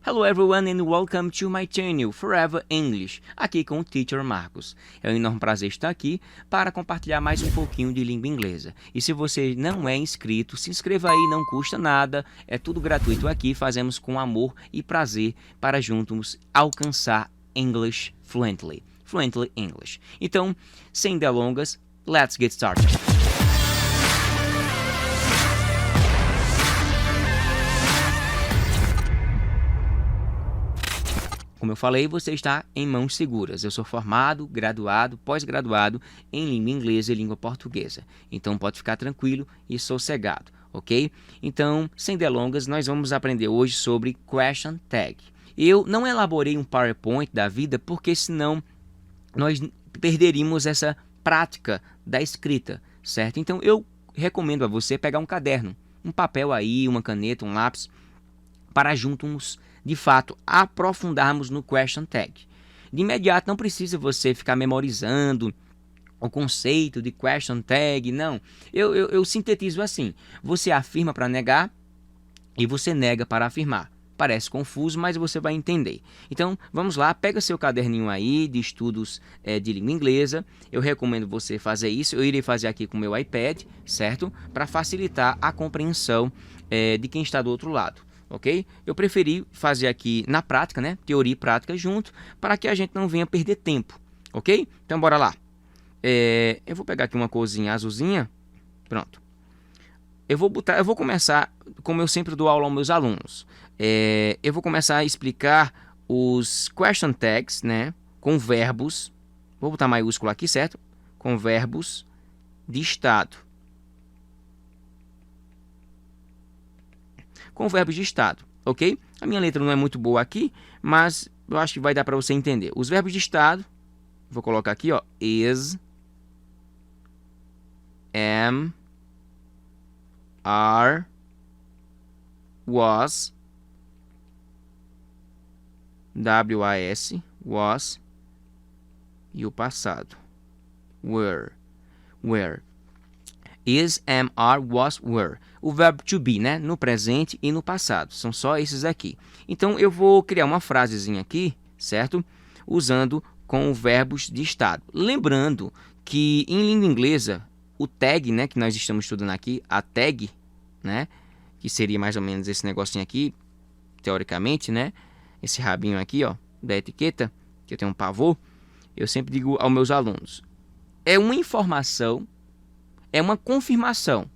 Hello everyone and welcome to my channel Forever English, aqui com o Teacher Marcos. É um enorme prazer estar aqui para compartilhar mais um pouquinho de língua inglesa. E se você não é inscrito, se inscreva aí, não custa nada, é tudo gratuito aqui, fazemos com amor e prazer para juntos alcançar English fluently English. Então, sem delongas, let's get started. Como eu falei, você está em mãos seguras. Eu sou formado, graduado, pós-graduado em língua inglesa e língua portuguesa. Então pode ficar tranquilo e sossegado, ok? Então, sem delongas, nós vamos aprender hoje sobre question tag. Eu não elaborei um PowerPoint da vida porque senão nós perderíamos essa prática da escrita, certo? Então eu recomendo a você pegar um caderno, um papel aí, uma caneta, um lápis, para juntos, de fato, aprofundarmos no question tag. De imediato, não precisa você ficar memorizando o conceito de question tag, não. Eu sintetizo assim. Você afirma para negar e você nega para afirmar. Parece confuso, mas você vai entender. Então, vamos lá, pega seu caderninho aí de estudos de língua inglesa. Eu recomendo você fazer isso. Eu irei fazer aqui com o meu iPad, certo? Para facilitar a compreensão de quem está do outro lado. Ok? Eu preferi fazer aqui na prática, né? Teoria e prática junto, para que a gente não venha perder tempo, ok? Então, bora lá. Eu vou pegar aqui uma corzinha azulzinha. Pronto. Eu vou começar, como eu sempre dou aula aos meus alunos. Eu vou começar a explicar os question tags, né? Com verbos. Vou botar maiúsculo aqui, certo? Com verbos de estado. Com verbos de estado, ok? A minha letra não é muito boa aqui, mas eu acho que vai dar para você entender. Os verbos de estado, vou colocar aqui, ó, is, am, are, was, was, e o passado, were. Is, am, are, was, were. O verbo to be, né? No presente e no passado. São só esses aqui. Então, eu vou criar uma frasezinha aqui, certo? Usando com verbos de estado. Lembrando que em língua inglesa, o tag, né? Que nós estamos estudando aqui, a tag, né? Que seria mais ou menos esse negocinho aqui, teoricamente, né? Esse rabinho aqui, ó, da etiqueta, que eu tenho um pavor. Eu sempre digo aos meus alunos. É uma informação, é uma confirmação.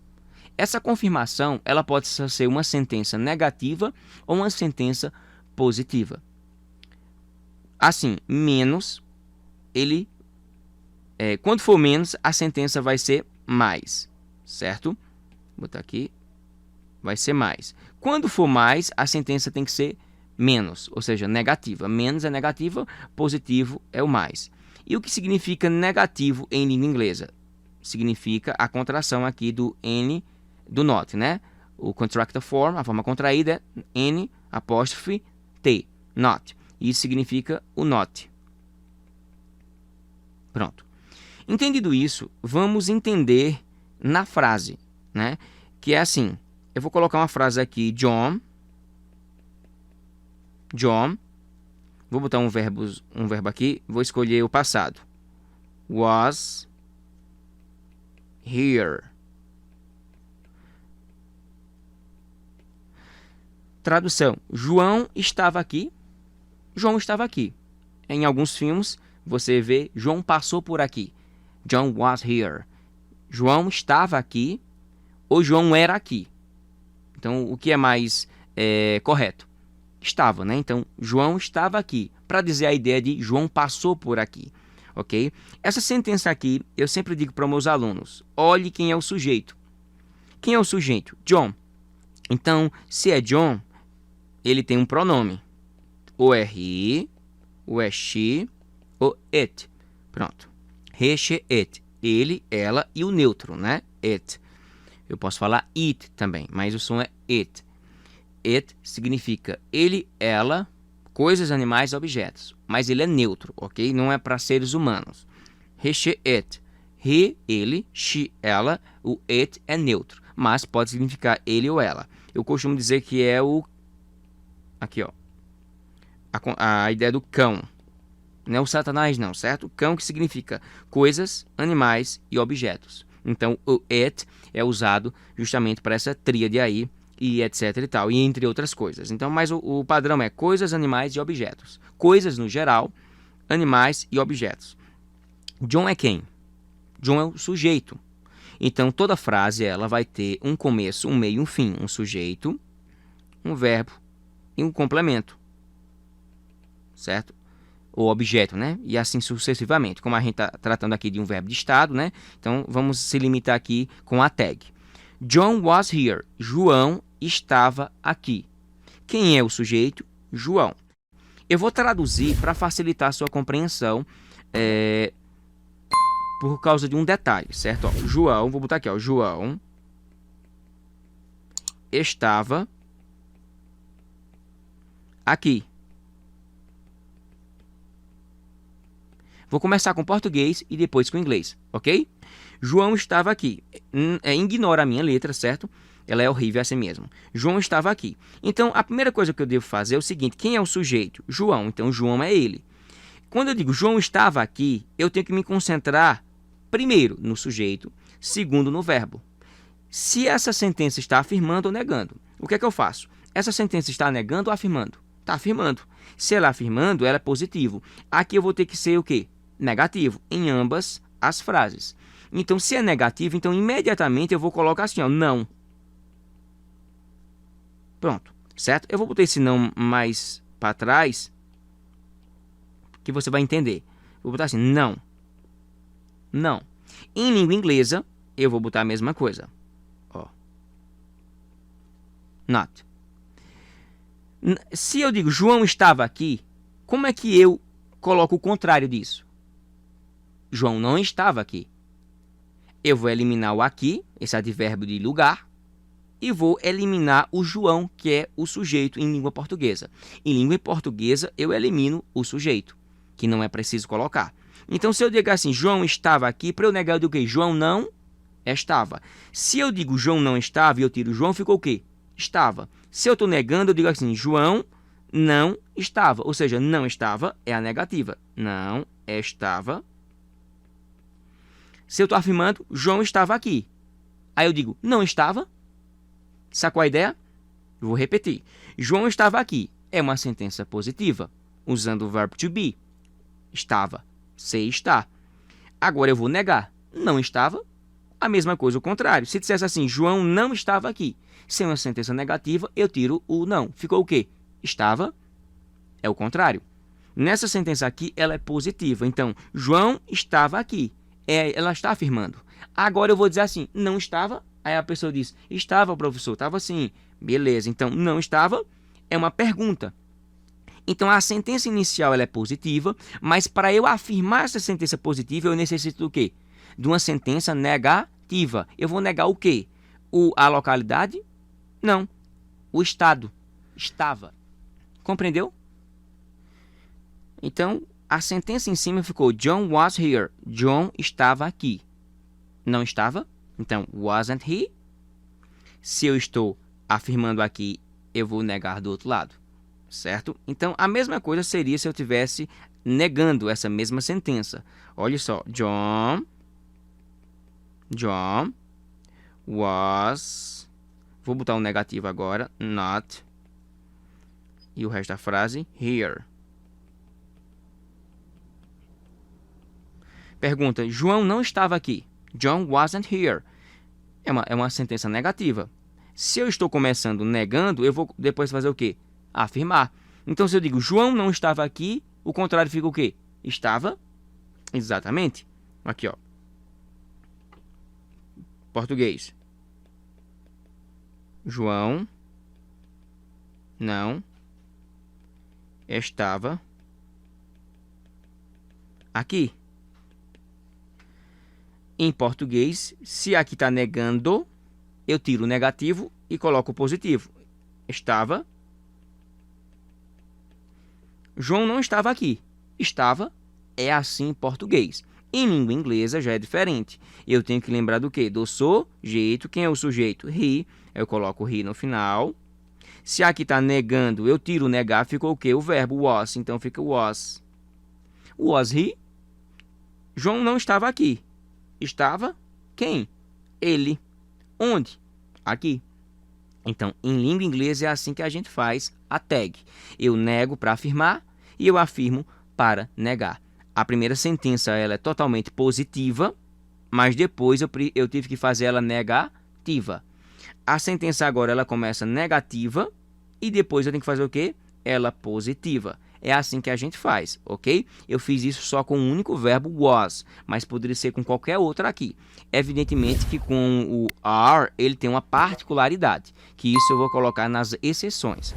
Essa confirmação, ela pode ser uma sentença negativa ou uma sentença positiva. Assim, menos, quando for menos, a sentença vai ser mais, certo? Vou botar aqui, vai ser mais. Quando for mais, a sentença tem que ser menos, ou seja, negativa. Menos é negativa, positivo é o mais. E o que significa negativo em língua inglesa? Significa a contração aqui do N, do not, né? O contracted form, a forma contraída é N apóstrofe T, not. Isso significa o not. Pronto. Entendido isso, vamos entender na frase, né? Que é assim, eu vou colocar uma frase aqui, John, vou botar um verbo aqui, vou escolher o passado. Was here. Tradução. João estava aqui. João estava aqui. Em alguns filmes, você vê João passou por aqui. John was here. João estava aqui ou João era aqui. Então, o que é mais correto? Estava, né? Então, João estava aqui. Para dizer a ideia de João passou por aqui. Ok? Essa sentença aqui, eu sempre digo para os meus alunos. Olhe quem é o sujeito. Quem é o sujeito? John. Então, se é John, ele tem um pronome. Ou é he, ou é she, ou it. Pronto. He, she, it. Ele, ela e o neutro, né? It. Eu posso falar it também, mas o som é it. It significa ele, ela, coisas, animais, objetos. Mas ele é neutro, ok? Não é para seres humanos. He, she, it. He, ele, she, ela. O it é neutro, mas pode significar ele ou ela. Eu costumo dizer que é o... Aqui, ó. a ideia do cão. Não é o Satanás, não, certo? Cão que significa coisas, animais e objetos. Então, o it é usado justamente para essa tríade aí, e etc e tal, e entre outras coisas. Então, mas o padrão é coisas, animais e objetos. Coisas no geral, animais e objetos. John é quem? John é o sujeito. Então, toda frase ela vai ter um começo, um meio e um fim. Um sujeito, um verbo e um complemento. Certo? Ou objeto, né? E assim sucessivamente. Como a gente está tratando aqui de um verbo de estado, né? Então, vamos se limitar aqui com a tag. John was here. João estava aqui. Quem é o sujeito? João. Eu vou traduzir para facilitar a sua compreensão por causa de um detalhe, certo? Ó, João, vou botar aqui, ó. João estava aqui. Vou começar com português e depois com inglês, ok? João estava aqui. Ignora a minha letra, certo? Ela é horrível assim mesmo. João estava aqui. Então, a primeira coisa que eu devo fazer é o seguinte. Quem é o sujeito? João. Então, João é ele. Quando eu digo João estava aqui, eu tenho que me concentrar, primeiro, no sujeito, segundo, no verbo. Se essa sentença está afirmando ou negando, o que é que eu faço? Essa sentença está negando ou afirmando? Está afirmando. Se ela afirmando, ela é positivo. Aqui eu vou ter que ser o quê? Negativo, em ambas as frases. Então, se é negativo, então imediatamente eu vou colocar assim, ó, não. Pronto, certo? Eu vou botar esse não mais para trás, que você vai entender. Vou botar assim, não. Não. Em língua inglesa, eu vou botar a mesma coisa. Ó. Not. Se eu digo João estava aqui, como é que eu coloco o contrário disso? João não estava aqui. Eu vou eliminar o aqui, esse advérbio de lugar, e vou eliminar o João, que é o sujeito em língua portuguesa. Em língua portuguesa, eu elimino o sujeito, que não é preciso colocar. Então, se eu digo assim, João estava aqui, para eu negar, eu digo o quê? João não estava. Se eu digo João não estava e eu tiro João, ficou o quê? Estava. Se eu estou negando, eu digo assim, João não estava. Ou seja, não estava é a negativa. Não estava. Se eu estou afirmando, João estava aqui. Aí eu digo, não estava. Sacou a ideia? Eu vou repetir. João estava aqui. É uma sentença positiva, usando o verbo to be. Estava. Se está. Agora eu vou negar. Não estava. A mesma coisa, o contrário. Se dissesse assim, João não estava aqui. Se é uma sentença negativa, eu tiro o não. Ficou o quê? Estava. É o contrário. Nessa sentença aqui, ela é positiva. Então, João estava aqui. Ela está afirmando. Agora eu vou dizer assim, não estava. Aí a pessoa diz, estava, professor, estava assim. Beleza, então não estava é uma pergunta. Então a sentença inicial ela é positiva, mas para eu afirmar essa sentença positiva, eu necessito do quê? De uma sentença negativa. Eu vou negar o quê? A localidade? Não. O estado. Estava. Compreendeu? Então, a sentença em cima ficou John was here. John estava aqui. Não estava? Então, wasn't he? Se eu estou afirmando aqui, eu vou negar do outro lado. Certo? Então, a mesma coisa seria se eu estivesse negando essa mesma sentença. Olha só. John was... Vou botar um negativo agora. Not. E o resto da frase, here. Pergunta, João não estava aqui. John wasn't here. É uma sentença negativa. Se eu estou começando negando, eu vou depois fazer o quê? Afirmar. Então, se eu digo João não estava aqui, o contrário fica o quê? Estava. Exatamente. Aqui, ó. Português. João não estava aqui. Em português, se aqui está negando, eu tiro o negativo e coloco o positivo. Estava. João não estava aqui. Estava é assim em português. Em língua inglesa já é diferente. Eu tenho que lembrar do quê? Do sujeito. Quem é o sujeito? He. Eu coloco he no final. Se aqui está negando, eu tiro o negar, ficou o quê? O verbo was. Então fica was. Was he? João não estava aqui. Estava quem? Ele. Onde? Aqui. Então, em língua inglesa é assim que a gente faz a tag. Eu nego para afirmar e eu afirmo para negar. A primeira sentença ela é totalmente positiva, mas depois eu tive que fazer ela negativa. A sentença agora ela começa negativa e depois eu tenho que fazer o quê? Ela positiva. É assim que a gente faz, ok? Eu fiz isso só com um único verbo was, mas poderia ser com qualquer outro aqui. Evidentemente que com o are ele tem uma particularidade, que isso eu vou colocar nas exceções,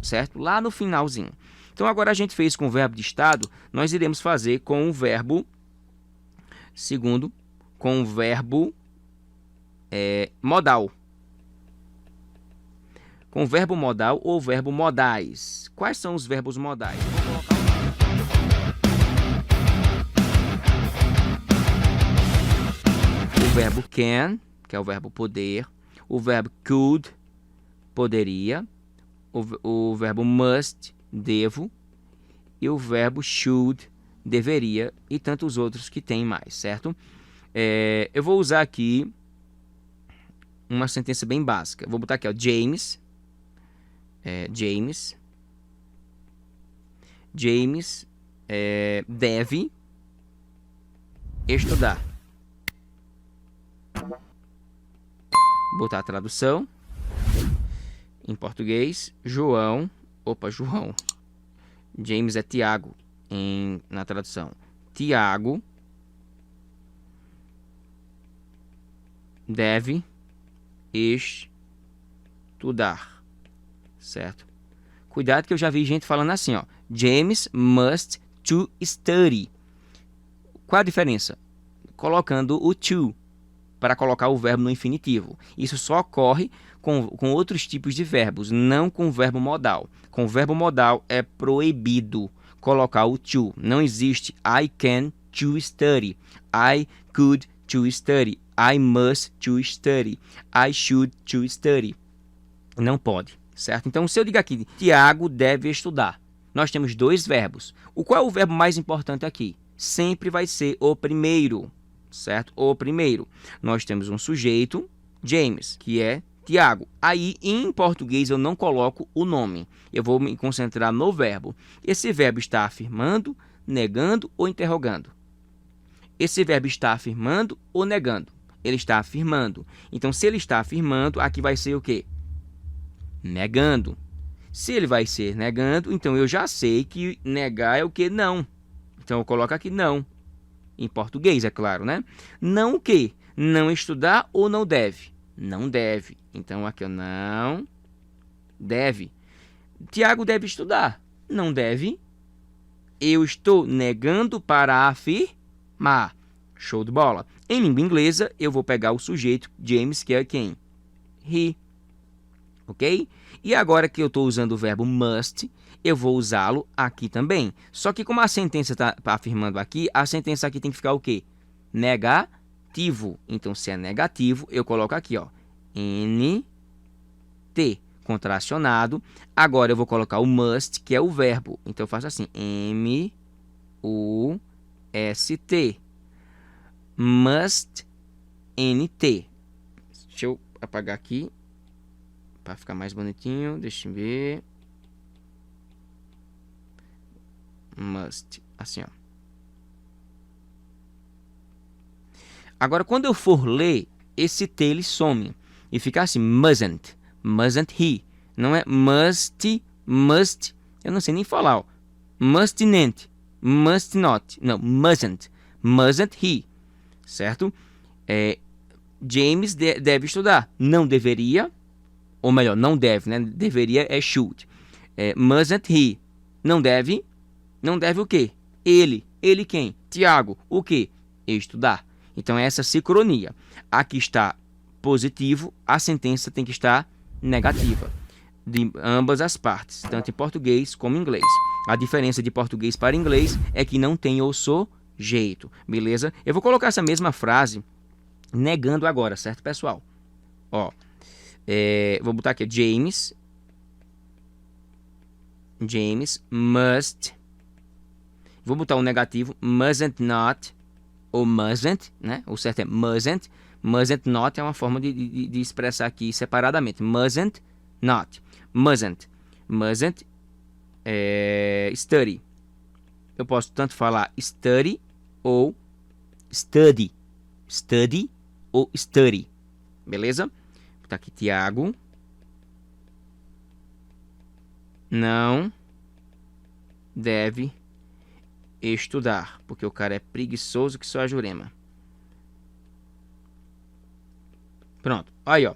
certo? Lá no finalzinho. Então agora a gente fez com o verbo de estado, nós iremos fazer com o verbo segundo, com o verbo modal. Com o verbo modal ou verbo modais. Quais são os verbos modais? Vou colocar o verbo can, que é o verbo poder. O verbo could, poderia. O verbo must, devo. E o verbo should, deveria. E tantos outros que tem mais, certo? Eu vou usar aqui uma sentença bem básica. Vou botar aqui, ó, James deve estudar. Botar a tradução em português. João. James é Tiago na tradução. Tiago deve estudar. Certo? Cuidado que eu já vi gente falando assim, ó. James must to study. Qual a diferença? Colocando o to para colocar o verbo no infinitivo. Isso só ocorre com outros tipos de verbos, não com o verbo modal. Com o verbo modal é proibido colocar o to. Não existe I can to study. I could to study. I must to study. I should to study. Não pode. Certo? Então, se eu digo aqui, Tiago deve estudar, nós temos dois verbos. Qual é o verbo mais importante aqui? Sempre vai ser o primeiro, certo? O primeiro. Nós temos um sujeito, James, que é Tiago. Aí, em português, eu não coloco o nome. Eu vou me concentrar no verbo. Esse verbo está afirmando, negando ou interrogando? Esse verbo está afirmando ou negando? Ele está afirmando. Então, se ele está afirmando, aqui vai ser o quê? Negando. Se ele vai ser negando, então eu já sei que negar é o que? Não. Então eu coloco aqui não. Em português, é claro, né? Não o quê? Não estudar ou não deve? Não deve. Então aqui eu não deve. Tiago deve estudar. Não deve. Eu estou negando para afirmar. Show de bola. Em língua inglesa, eu vou pegar o sujeito James, que é quem? He. Ok? E agora que eu estou usando o verbo must, eu vou usá-lo aqui também. Só que como a sentença está afirmando aqui, a sentença aqui tem que ficar o quê? Negativo. Então, se é negativo, eu coloco aqui, ó, NT, contracionado. Agora eu vou colocar o must, que é o verbo. Então, eu faço assim, M-U-S-T. Must, NT. Deixa eu apagar aqui para ficar mais bonitinho. Deixa eu ver. Must. Assim, ó. Agora, quando eu for ler, esse T ele some. E fica assim, mustn't. Mustn't he. Não é must, must. Eu não sei nem falar, ó. Mustn't. Must not. Não, mustn't. Mustn't he. Certo? James deve estudar. Não deveria. Ou melhor, não deve, né? Deveria é should. Mustn't he. Não deve. Não deve o quê? Ele. Ele quem? Tiago. O quê? Estudar. Então, é essa sincronia. Aqui está positivo, a sentença tem que estar negativa. De ambas as partes, tanto em português como em inglês. A diferença de português para inglês é que não tem o sujeito. Beleza? Eu vou colocar essa mesma frase negando agora, certo, pessoal? Ó. Vou botar aqui, James James must. Vou botar um negativo. Mustn't not. Ou mustn't, né? O certo é mustn't. Mustn't not é uma forma de expressar aqui separadamente. Mustn't not. Mustn't. Mustn't study. Eu posso tanto falar study ou study. Study ou study. Beleza? Vou botar aqui Tiago. Não deve estudar, porque o cara é preguiçoso que só a Jurema. Pronto. Aí, ó.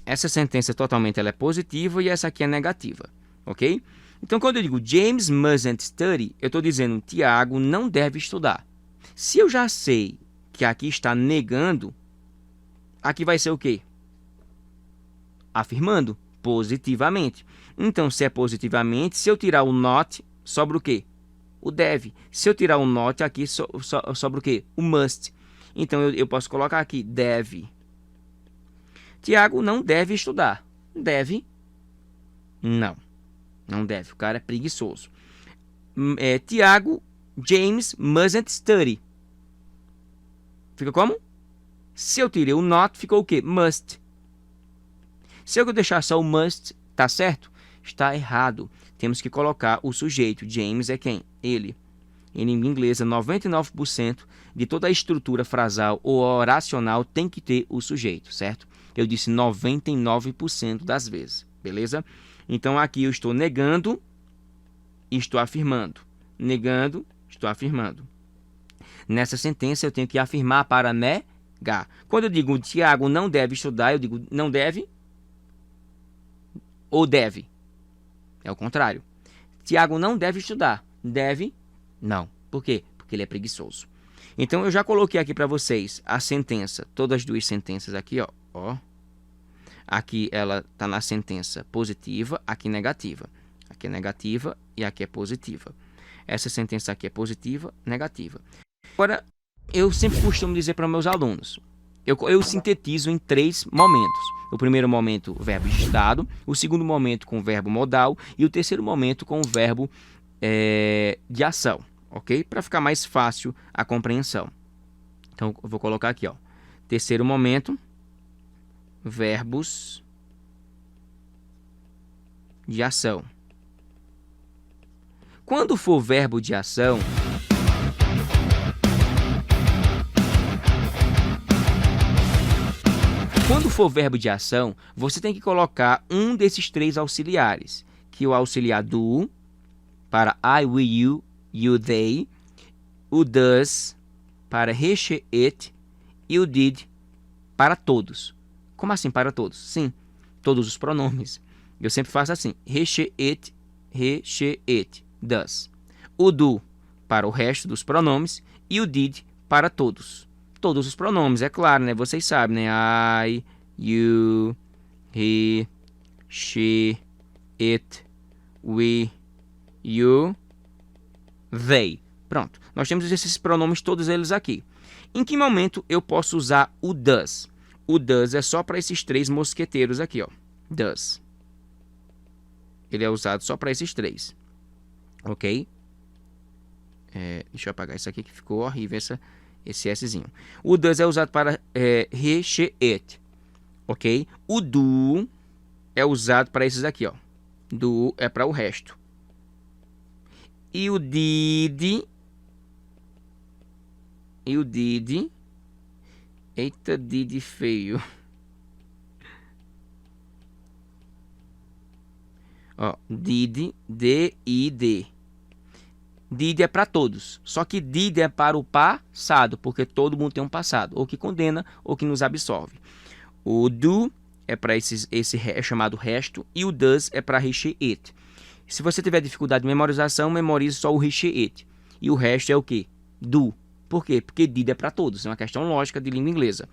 Essa sentença totalmente ela é positiva e essa aqui é negativa, ok? Então, quando eu digo James mustn't study, eu estou dizendo Tiago não deve estudar. Se eu já sei que aqui está negando, aqui vai ser o quê? Afirmando positivamente. Então, se é positivamente, se eu tirar o not, sobra o quê? O deve. Se eu tirar o not, aqui sobra o quê? O must. Então, eu posso colocar aqui deve. Tiago não deve estudar. Deve? Não. Não deve. O cara é preguiçoso. Tiago, James mustn't study. Fica como? Se eu tirei o not, ficou o quê? Must. Se eu deixar só o must, tá certo? Está errado. Temos que colocar o sujeito. James é quem? Ele. Em língua inglesa, 99% de toda a estrutura frasal ou oracional tem que ter o sujeito, certo? Eu disse 99% das vezes, beleza? Então, aqui eu estou negando e estou afirmando. Negando, estou afirmando. Nessa sentença, eu tenho que afirmar para negar. Quando eu digo Tiago não deve estudar, eu digo não deve ou deve. É o contrário. Tiago não deve estudar. Deve? Não. Por quê? Porque ele é preguiçoso. Então, eu já coloquei aqui para vocês a sentença. Todas as duas sentenças aqui, ó. Aqui ela está na sentença positiva, aqui negativa. Aqui é negativa e aqui é positiva. Essa sentença aqui é positiva, negativa. Agora, eu sempre costumo dizer para meus alunos, eu sintetizo em 3 momentos. O primeiro momento, o verbo estado. O segundo momento, com o verbo modal. E o terceiro momento, com o verbo de ação. Ok? Para ficar mais fácil a compreensão. Então, eu vou colocar aqui, ó. Terceiro momento, verbos de ação. Quando for verbo de ação, você tem que colocar um desses 3 auxiliares, que é o auxiliar do para I, we, you, they, o does para he, she, it e o did para todos. Como assim para todos? Sim, todos os pronomes. Eu sempre faço assim, he, she, it, does. O do para o resto dos pronomes e o did para todos. Todos os pronomes, é claro, né? Vocês sabem, né? I, you, he, she, it, we, you, they. Pronto. Nós temos esses pronomes, todos eles aqui. Em que momento eu posso usar o does? O does é só para esses 3 mosqueteiros aqui, ó. Does. Ele é usado só para esses 3. Ok? Deixa eu apagar isso aqui que ficou horrível esse Szinho. O does é usado para he, she, it. Ok? O do é usado para esses aqui, ó. Do é para o resto. E o did... Eita, did feio. Ó, did, D-I-D. Did é para todos. Só que did é para o passado, porque todo mundo tem um passado. Ou que condena, ou que nos absorve. O do é para esse é chamado resto. E o does é para he, she, it. Se você tiver dificuldade de memorização, memorize só o he, she, it. E o resto é o quê? Do. Por quê? Porque did é para todos. É uma questão lógica de língua inglesa.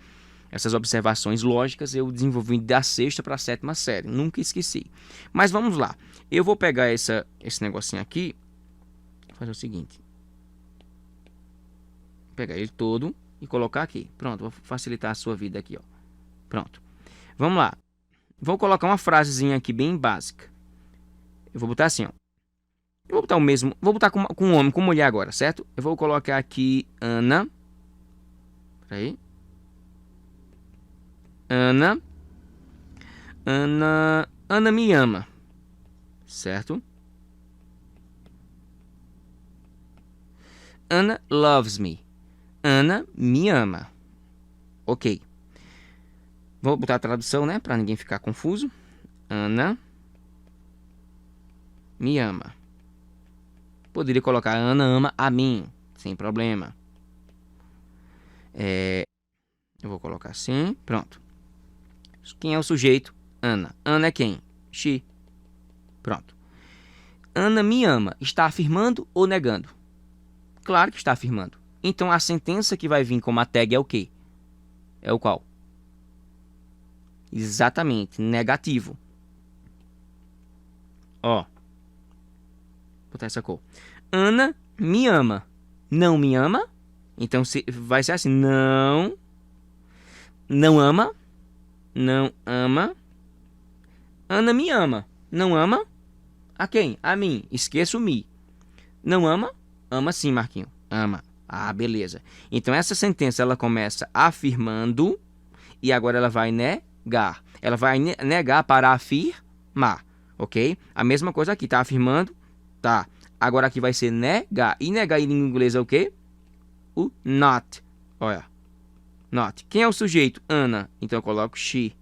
Essas observações lógicas eu desenvolvi da 6ª para a 7ª série. Nunca esqueci. Mas vamos lá. Eu vou pegar esse negocinho aqui. Vou fazer o seguinte. Vou pegar ele todo e colocar aqui. Pronto. Vou facilitar a sua vida aqui, ó. Pronto. Vamos lá. Vou colocar uma frasezinha aqui bem básica. Eu vou botar assim, ó. Eu vou botar o mesmo. Vou botar com homem, com mulher agora, certo? Eu vou colocar aqui Ana. Peraí. Ana me ama. Certo? Ana loves me. Ana me ama. Ok. Vou botar a tradução, né? Pra ninguém ficar confuso. Ana me ama. Poderia colocar Ana ama a mim. Sem problema. Eu vou colocar assim. Pronto. Quem é o sujeito? Ana. Ana é quem? She. Pronto. Ana me ama. Está afirmando ou negando? Claro que está afirmando. Então a sentença que vai vir como a tag é o quê? É o qual? Exatamente. Negativo. Ó. Vou botar essa cor. Ana me ama. Não me ama? Então vai ser assim. Não. Não ama. Não ama. Ana me ama. Não ama? A quem? A mim. Esqueço me. Não ama? Ama sim, Marquinho. Ama. Ah, beleza. Então essa sentença ela começa afirmando e agora ela vai negar. Ela vai negar para afirmar, ok? A mesma coisa aqui, tá afirmando? Tá. Agora aqui vai ser negar. E negar em língua inglesa é o quê? O not. Olha. Not. Quem é o sujeito? Ana. Então eu coloco she.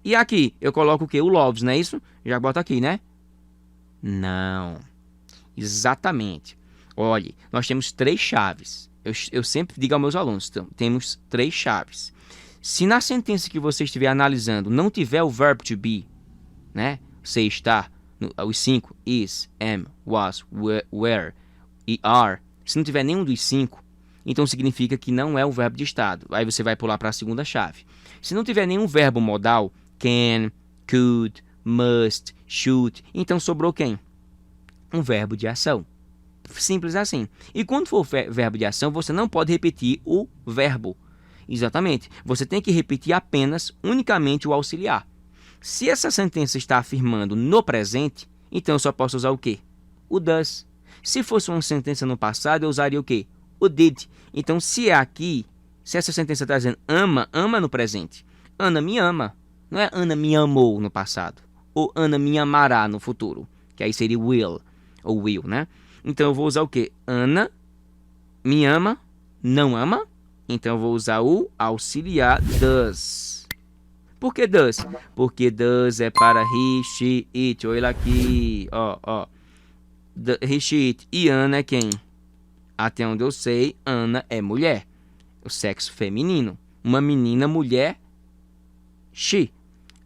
E aqui eu coloco o quê? O loves, não é isso? Já bota aqui, né? Não. Exatamente. Olhe, nós temos 3 chaves. Eu sempre digo aos meus alunos, temos 3 chaves. Se na sentença que você estiver analisando não tiver o verbo to be, né? Você está, os 5, is, am, was, were e are. Se não tiver nenhum dos 5, então significa que não é o verbo de estado. Aí você vai pular para a segunda chave. Se não tiver nenhum verbo modal, can, could, must, should, então sobrou quem? Um verbo de ação. Simples assim. E quando for verbo de ação, você não pode repetir o verbo. Exatamente. Você tem que repetir apenas, unicamente o auxiliar. Se essa sentença está afirmando no presente, então eu só posso usar o quê? O does. Se fosse uma sentença no passado, eu usaria o quê? O did. Então, se é aqui, se essa sentença está dizendo ama, ama no presente. Ana me ama. Não é Ana me amou no passado. Ou Ana me amará no futuro. Que aí seria will. Ou will, né? Então, eu vou usar o quê? Ana me ama, não ama. Então, eu vou usar o auxiliar does. Por que does? Porque does é para he, she, it. Olha aqui. Ó. He, she, it. E Ana é quem? Até onde eu sei, Ana é mulher. O sexo feminino. Uma menina, mulher, she.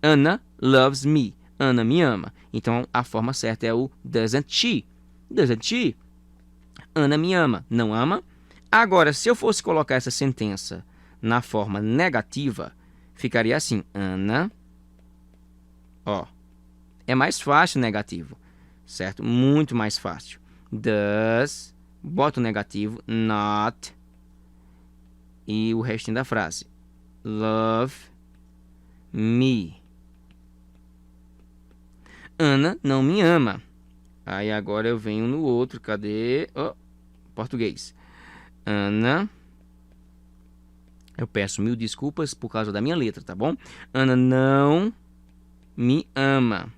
Ana loves me. Ana me ama. Então, a forma certa é o doesn't she. Doesn't she? Ana me ama. Não ama? Agora, se eu fosse colocar essa sentença na forma negativa, ficaria assim. Ana. Ó. É mais fácil negativo. Certo? Muito mais fácil. Does. Bota o negativo. Not. E o restinho da frase. Love me. Ana não me ama. Aí agora eu venho no outro. Cadê? Oh, português. Ana. Eu peço 1000 desculpas por causa da minha letra, tá bom? Ana não me ama.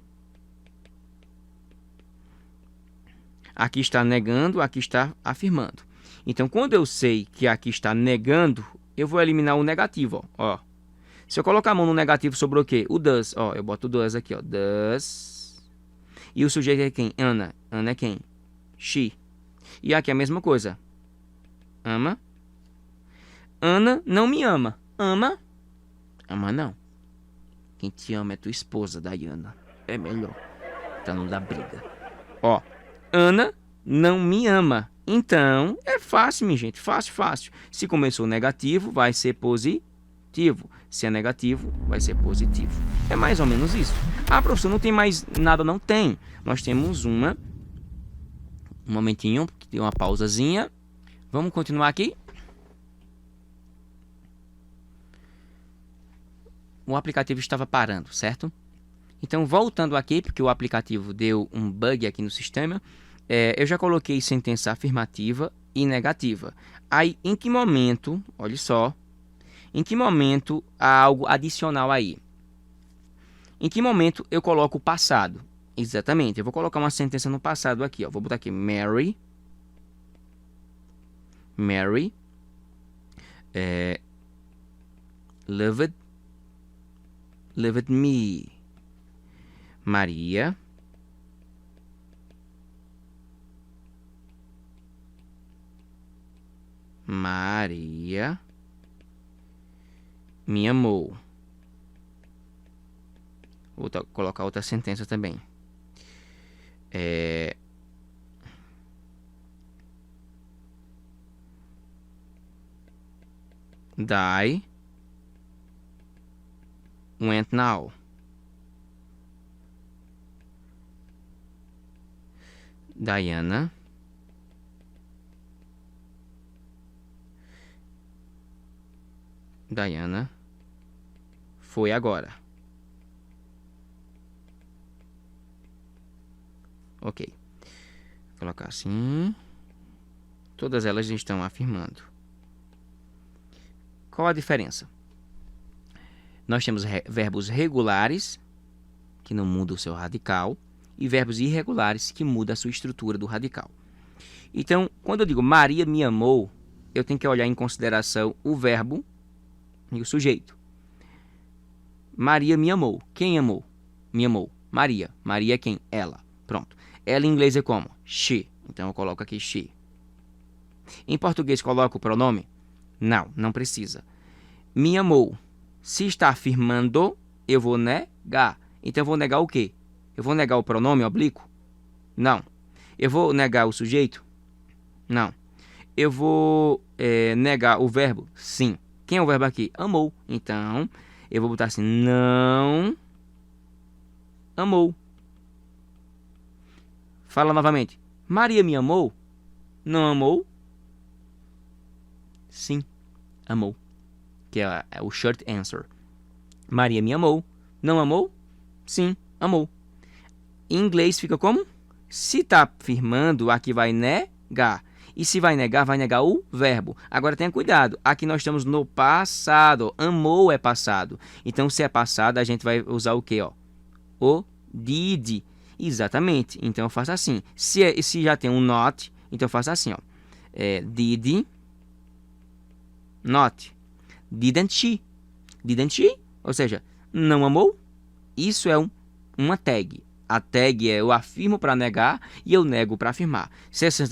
Aqui está negando, aqui está afirmando. Então, quando eu sei que aqui está negando, eu vou eliminar o negativo, ó. Se eu colocar a mão no negativo, sobrou o quê? O does, ó. Eu boto o does aqui, ó. Does. E o sujeito é quem? Ana. Ana é quem? She. E aqui é a mesma coisa. Ama. Ana não me ama. Ama? Ama não. Quem te ama é tua esposa, Dayana. É melhor. Pra não dar briga. Ó. Ana não me ama. Então, é fácil, minha gente. Fácil, fácil. Se começou negativo, vai ser positivo. Se é negativo, vai ser positivo. É mais ou menos isso. Ah, professor, não tem mais nada? Não tem. Nós temos um momentinho, porque tem uma pausazinha. Vamos continuar aqui? o aplicativo estava parando, certo? Então, voltando aqui, porque o aplicativo deu um bug aqui no sistema, eu já coloquei sentença afirmativa e negativa. Aí, em que momento, olha só, em que momento há algo adicional aí? Em que momento eu coloco o passado? Exatamente, eu vou colocar uma sentença no passado aqui, ó. Vou botar aqui Mary loved me. Maria me amou. Vou colocar outra sentença também. Die went now. Diana foi agora. Ok. Vou colocar assim. Todas elas estão afirmando. Qual a diferença? Nós temos verbos regulares, que não mudam o seu radical, e verbos irregulares, que mudam a sua estrutura do radical. Então, quando eu digo Maria me amou, eu tenho que olhar em consideração o verbo e o sujeito. Maria me amou. Quem amou? Me amou. Maria. Maria é quem? Ela. Pronto. Ela em inglês é como? She. Então eu coloco aqui she. Em português coloco o pronome? Não, não precisa. Me amou. Se está afirmando, eu vou negar. Então eu vou negar o quê? Eu vou negar o pronome oblíquo? Não. Eu vou negar o sujeito? Não. Eu vou negar o verbo? Sim. Quem é o verbo aqui? Amou. Então, eu vou botar assim, não amou. Fala novamente. Maria me amou? Não amou? Sim, amou. Que é o short answer. Maria me amou? Não amou? Sim, amou. Em inglês fica como? Se está afirmando, aqui vai negar. E se vai negar o verbo. Agora tenha cuidado. Aqui nós estamos no passado. Amou é passado. Então, se é passado, a gente vai usar o quê? Ó? O did. Exatamente. Então, eu faço assim. Se já tem um not, então eu faço assim. Ó. Did not. Didn't she? Didn't she? Ou seja, não amou? Isso é uma tag. A tag é eu afirmo para negar e eu nego para afirmar. Se essa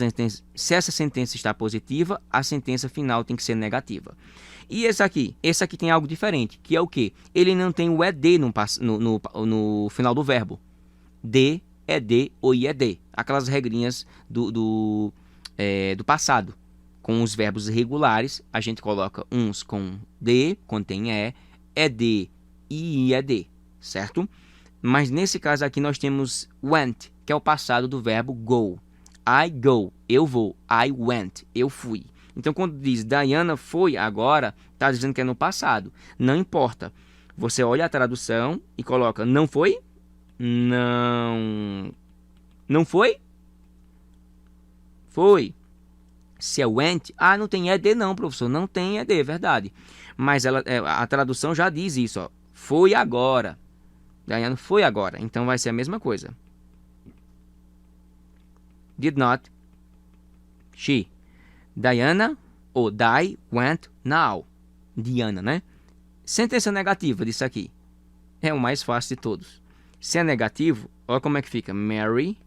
sentença está positiva, a sentença final tem que ser negativa. E esse aqui tem algo diferente, que é o quê? Ele não tem o ed no final do verbo. De, ed ou ied. Aquelas regrinhas do passado. Com os verbos regulares, a gente coloca uns com de, quando tem ed e ied, certo? Mas nesse caso aqui nós temos went, que é o passado do verbo go. I go, eu vou. I went, eu fui. Então quando diz Diana foi agora, está dizendo que é no passado. Não importa. Você olha a tradução e coloca não foi? Não. Não foi? Foi. Se é went, não tem ed não, professor. Não tem ed, é verdade. Mas a tradução já diz isso, ó. Foi agora. Diana foi agora, então vai ser a mesma coisa. Did not she? Diana ou Di went now. Diana, né? Sentença negativa disso aqui. É o mais fácil de todos. Se é negativo, olha como é que fica. Mary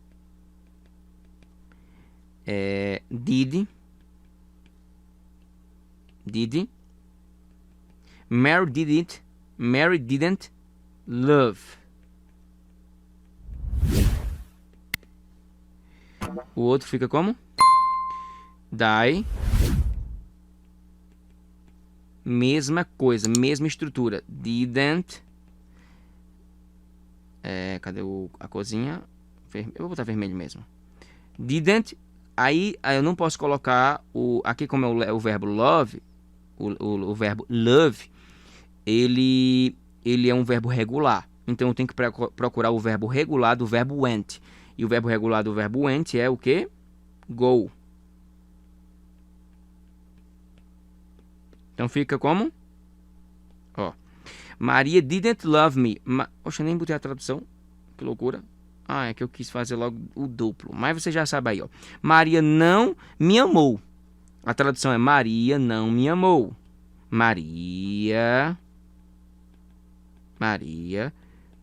did Mary didn't love. O outro fica como? Die. Mesma coisa, mesma estrutura. Didn't. Cadê a corzinha? Eu vou botar vermelho mesmo. Didn't. Aí eu não posso colocar aqui como é o verbo love. O verbo love. Ele ele é um verbo regular. Então eu tenho que procurar o verbo regular do verbo went. E o verbo regular do verbo went é o quê? Go. Então fica como? Ó. Maria didn't love me. Oxe, eu nem botei a tradução. Que loucura. Ah, é que eu quis fazer logo o duplo. Mas você já sabe aí, ó. Maria não me amou. A tradução é Maria não me amou. Maria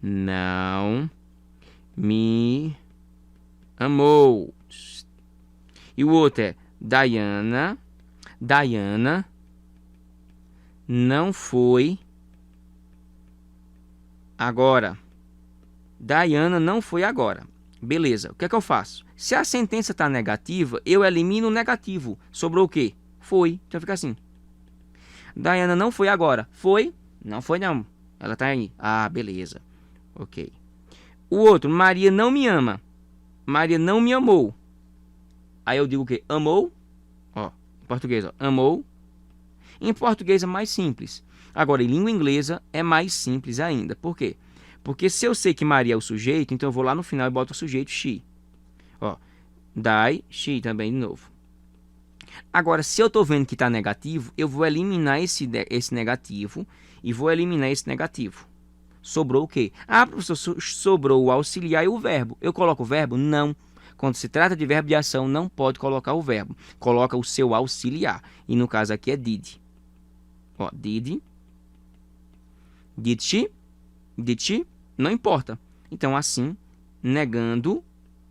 não me amou. E o outro é Diana não foi agora. Diana não foi agora. Beleza, o que é que eu faço? Se a sentença está negativa, eu elimino o negativo. Sobrou o quê? Foi. Então fica assim. Diana não foi agora. Foi? Não foi não. Ela tá aí. Ah, beleza. Ok. O outro, Maria não me ama. Maria não me amou. Aí eu digo o quê? Amou? Ó, em português, ó. Amou. Em português é mais simples. Agora, em língua inglesa é mais simples ainda. Por quê? Porque se eu sei que Maria é o sujeito, então eu vou lá no final e boto o sujeito she. Ó, die, she também de novo. Agora, se eu estou vendo que está negativo, eu vou eliminar esse negativo e vou eliminar esse negativo. Sobrou o quê? Ah, professor, sobrou o auxiliar e o verbo. Eu coloco o verbo? Não. Quando se trata de verbo de ação, não pode colocar o verbo. Coloca o seu auxiliar. E no caso aqui é did. Ó, did. Did she? Did she? Não importa. Então, assim, negando,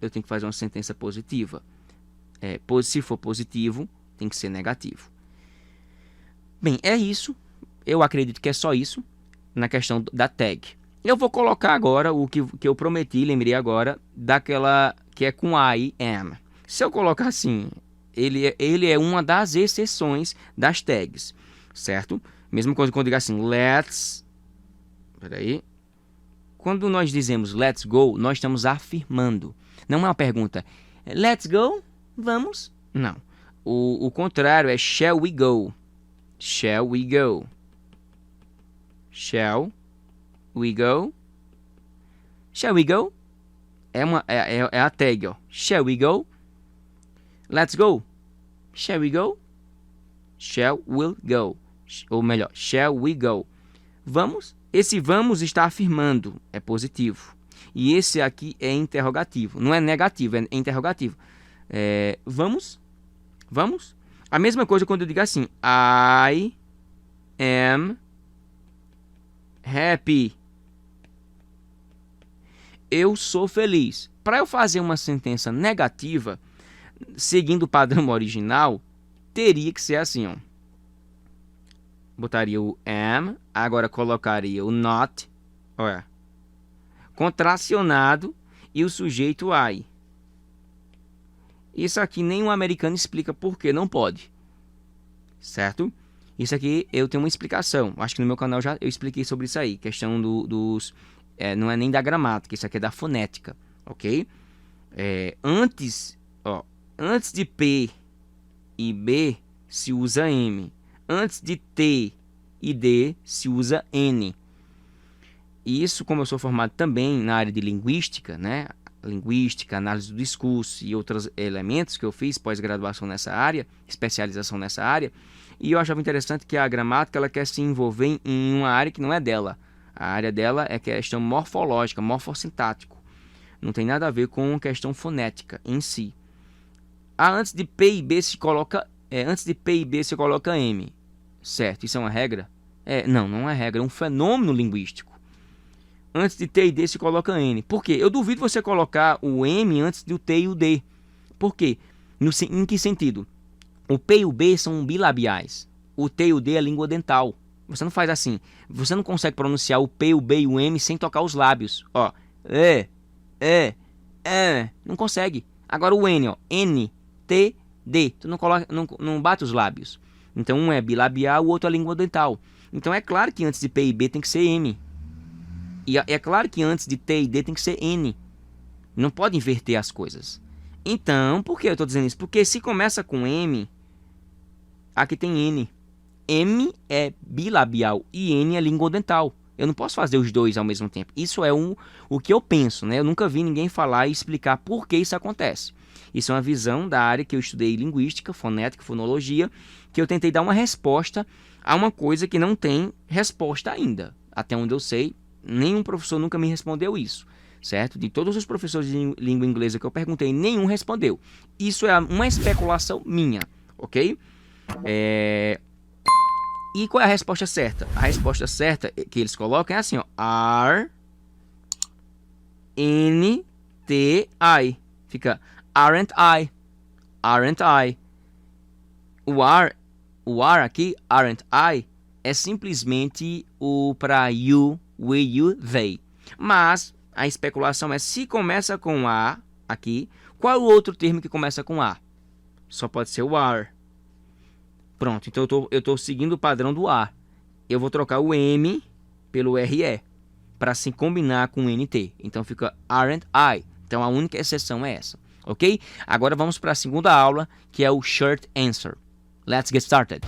eu tenho que fazer uma sentença positiva. Se for positivo, tem que ser negativo. Bem, é isso. Eu acredito que é só isso na questão da tag. Eu vou colocar agora o que eu prometi, lembrei agora, daquela que é com I am. Se eu colocar assim, ele é uma das exceções das tags, certo? Mesma coisa quando eu digo assim, let's... Peraí. Quando nós dizemos let's go, nós estamos afirmando. Não é uma pergunta. Let's go? Vamos? Não. O contrário é shall we go? Shall we go? Shall we go? Shall we go? É a tag, ó. Shall we go? Let's go. Shall we go? Shall we go? Ou melhor, shall we go? Vamos? Esse vamos está afirmando, é positivo. E esse aqui é interrogativo. Não é negativo, é interrogativo. Vamos? Vamos? A mesma coisa quando eu digo assim, I am happy. Eu sou feliz. Para eu fazer uma sentença negativa, seguindo o padrão original, teria que ser assim, ó. Botaria o am, agora colocaria o not, olha, contracionado e o sujeito I. Isso aqui nenhum americano explica por que não pode, certo? Isso aqui eu tenho uma explicação. Acho que no meu canal já eu expliquei sobre isso aí. Questão dos... não é nem da gramática, isso aqui é da fonética, ok? Antes de P e B se usa M. Antes de T e D se usa N. E isso, como eu sou formado também na área de linguística, né? Linguística, análise do discurso e outros elementos que eu fiz pós-graduação nessa área, especialização nessa área, e eu achava interessante que a gramática ela quer se envolver em uma área que não é dela. A área dela é questão morfológica, morfossintático. Não tem nada a ver com questão fonética em si. Antes de P e B se coloca M. Certo, isso é uma regra? Não é regra, é um fenômeno linguístico. Antes de T e D se coloca N. Por quê? Eu duvido você colocar o M antes do T e o D. Por quê? Em que sentido? O P e o B são bilabiais. O T e o D é língua dental. Você não faz assim. Você não consegue pronunciar o P, o B e o M sem tocar os lábios. Ó, não consegue. Agora o N, ó, N, T, D. Tu não bate os lábios. Então um é bilabial, o outro é língua dental. Então é claro que antes de P e B tem que ser M. E é claro que antes de T e D tem que ser N. Não pode inverter as coisas. Então, por que eu estou dizendo isso? Porque se começa com M, aqui tem N. M é bilabial e N é língua dental. Eu não posso fazer os dois ao mesmo tempo. Isso é o que eu penso, né? Eu nunca vi ninguém falar e explicar por que isso acontece. Isso é uma visão da área que eu estudei linguística, fonética, fonologia, que eu tentei dar uma resposta a uma coisa que não tem resposta ainda. Até onde eu sei, nenhum professor nunca me respondeu isso, certo? De todos os professores de língua inglesa que eu perguntei, nenhum respondeu. Isso é uma especulação minha, ok? E qual é a resposta certa? A resposta certa que eles colocam é assim, ó, R-N-T-I. Fica aren't I. Aren't I. O R aqui, aren't I, é simplesmente o para you, we, you, they. Mas a especulação é se começa com A aqui, qual o outro termo que começa com A? Só pode ser o are. Pronto, então eu tô seguindo o padrão do A. Eu vou trocar o M pelo RE para se combinar com o NT. Então fica aren't I. Então a única exceção é essa, ok? Agora vamos para a segunda aula, que é o short answer. Let's get started.